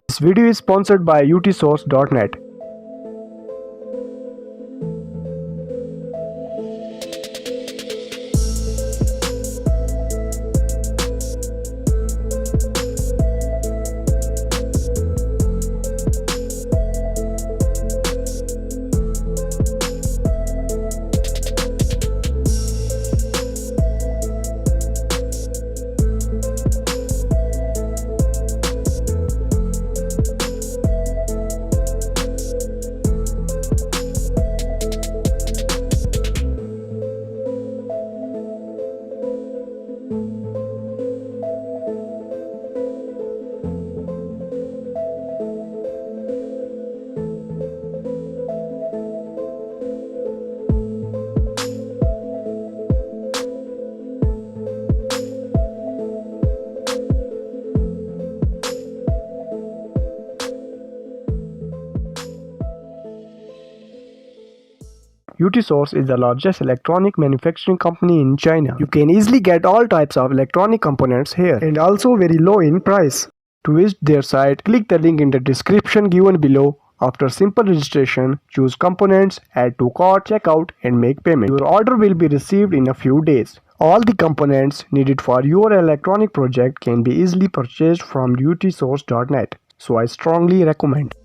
This video is sponsored by Utsource.net. Utsource is the largest electronic manufacturing company in China. You can easily get all types of electronic components here and also very low in price. To visit their site, click the link in the description given below. After simple registration, choose components, add to cart, check out and make payment. Your order will be received in a few days. All the components needed for your electronic project can be easily purchased from utsource.net. So I strongly recommend.